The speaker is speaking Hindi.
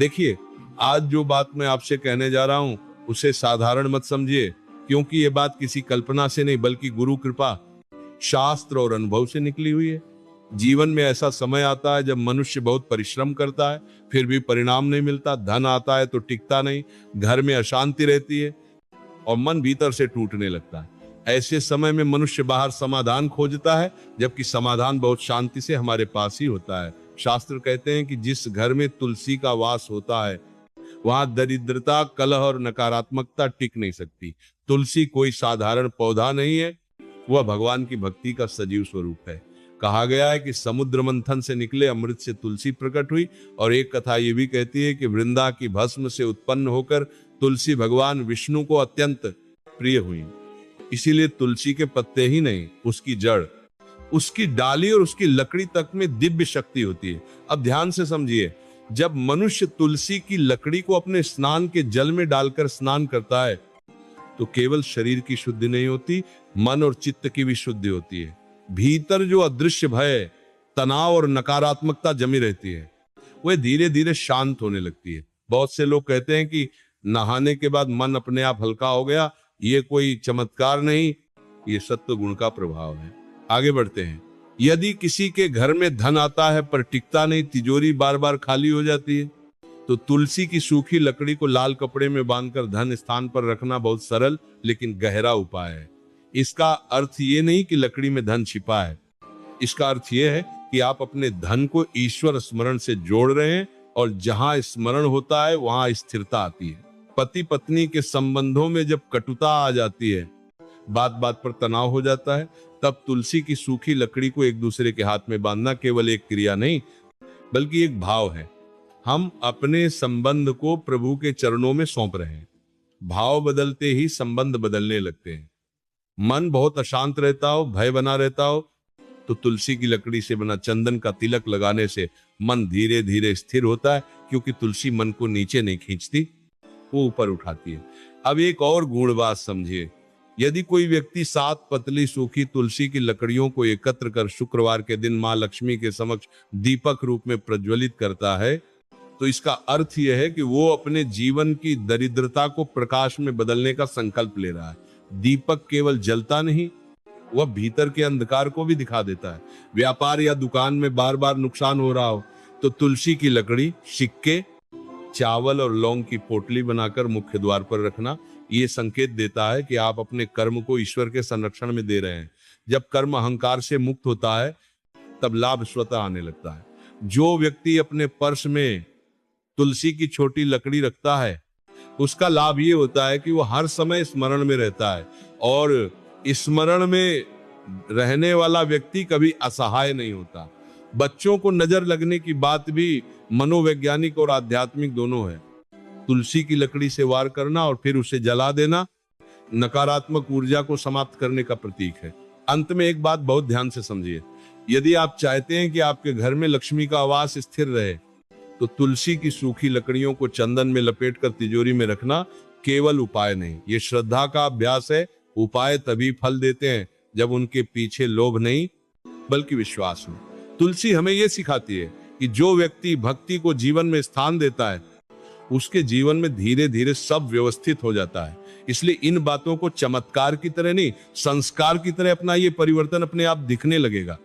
देखिए, आज जो बात मैं आपसे कहने जा रहा हूं उसे साधारण मत समझिए, क्योंकि ये बात किसी कल्पना से नहीं बल्कि गुरु कृपा, शास्त्र और अनुभव से निकली हुई है। जीवन में ऐसा समय आता है जब मनुष्य बहुत परिश्रम करता है, फिर भी परिणाम नहीं मिलता। धन आता है तो टिकता नहीं, घर में अशांति रहती है और मन भीतर से टूटने लगता है। ऐसे समय में मनुष्य बाहर समाधान खोजता है, जबकि समाधान बहुत शांति से हमारे पास ही होता है। शास्त्र कहते हैं कि जिस घर में तुलसी का वास होता है वहां दरिद्रता, कलह और नकारात्मकता टिक नहीं सकती। तुलसी कोई साधारण पौधा नहीं है, वह भगवान की भक्ति का सजीव स्वरूप है। कहा गया है कि समुद्र मंथन से निकले अमृत से तुलसी प्रकट हुई, और एक कथा ये भी कहती है कि वृंदा की भस्म से उत्पन्न होकर तुलसी भगवान विष्णु को अत्यंत प्रिय हुई। इसीलिए तुलसी के पत्ते ही नहीं, उसकी जड़, उसकी डाली और उसकी लकड़ी तक में दिव्य शक्ति होती है। अब ध्यान से समझिए, जब मनुष्य तुलसी की लकड़ी को अपने स्नान के जल में डालकर स्नान करता है तो केवल शरीर की शुद्धि नहीं होती, मन और चित्त की भी शुद्धि होती है। भीतर जो अदृश्य भय, तनाव और नकारात्मकता जमी रहती है वह धीरे धीरे शांत होने लगती है। बहुत से लोग कहते हैं कि नहाने के बाद मन अपने आप हल्का हो गया। ये कोई चमत्कार नहीं, ये सत्व गुण का प्रभाव है। आगे बढ़ते हैं। यदि किसी के घर में धन आता है पर टिकता नहीं, तिजोरी बार बार खाली हो जाती है, तो तुलसी की सूखी लकड़ी को लाल कपड़े में बांधकर धन स्थान पर रखना बहुत सरल लेकिन गहरा उपाय है। इसका अर्थ ये नहीं कि लकड़ी में धन छिपा है, इसका अर्थ ये है कि आप अपने धन को ईश्वर स्मरण से जोड़ रहे हैं, और जहां स्मरण होता है वहां स्थिरता आती है। पति पत्नी के संबंधों में जब कटुता आ जाती है, बात बात पर तनाव हो जाता है, तब तुलसी की सूखी लकड़ी को एक दूसरे के हाथ में बांधना केवल एक क्रिया नहीं बल्कि एक भाव है। हम अपने संबंध को प्रभु के चरणों में सौंप रहे हैं। भाव बदलते ही संबंध बदलने लगते हैं। मन बहुत अशांत रहता हो, भय बना रहता हो, तो तुलसी की लकड़ी से बना चंदन का तिलक लगाने से मन धीरे धीरे स्थिर होता है, क्योंकि तुलसी मन को नीचे नहीं खींचती, वो ऊपर उठाती है। अब एक और गूढ़ बात समझिए। यदि कोई व्यक्ति 7 पतली सूखी तुलसी की लकड़ियों को एकत्र कर शुक्रवार के दिन मां लक्ष्मी के समक्ष दीपक रूप में प्रज्वलित करता है, तो इसका अर्थ यह है कि वो अपने जीवन की दरिद्रता को प्रकाश में बदलने का संकल्प ले रहा है। दीपक केवल जलता नहीं, वह भीतर के अंधकार को भी दिखा देता है। व्यापार या दुकान में बार बार नुकसान हो रहा हो तो तुलसी की लकड़ी, सिक्के, चावल और लौंग की पोटली बनाकर मुख्य द्वार पर रखना, ये संकेत देता है कि आप अपने कर्म को ईश्वर के संरक्षण में दे रहे हैं। जब कर्म अहंकार से मुक्त होता है तब लाभ स्वतः आने लगता है। जो व्यक्ति अपने पर्स में तुलसी की छोटी लकड़ी रखता है उसका लाभ ये होता है कि वो हर समय स्मरण में रहता है, और स्मरण में रहने वाला व्यक्ति कभी असहाय नहीं होता। बच्चों को नजर लगने की बात भी मनोवैज्ञानिक और आध्यात्मिक दोनों है। तुलसी की लकड़ी से वार करना और फिर उसे जला देना नकारात्मक ऊर्जा को समाप्त करने का प्रतीक है। अंत में एक बात बहुत ध्यान से समझिए। यदि आप चाहते हैं कि आपके घर में लक्ष्मी का वास स्थिर रहे, तो तुलसी की सूखी लकड़ियों को चंदन में लपेटकर तिजोरी में रखना केवल उपाय नहीं, ये श्रद्धा का अभ्यास है। उपाय तभी फल देते हैं जब उनके पीछे लोभ नहीं बल्कि विश्वास हो। तुलसी हमें यह सिखाती है कि जो व्यक्ति भक्ति को जीवन में स्थान देता है उसके जीवन में धीरे धीरे सब व्यवस्थित हो जाता है। इसलिए इन बातों को चमत्कार की तरह नहीं, संस्कार की तरह अपनाइए, परिवर्तन अपने आप दिखने लगेगा।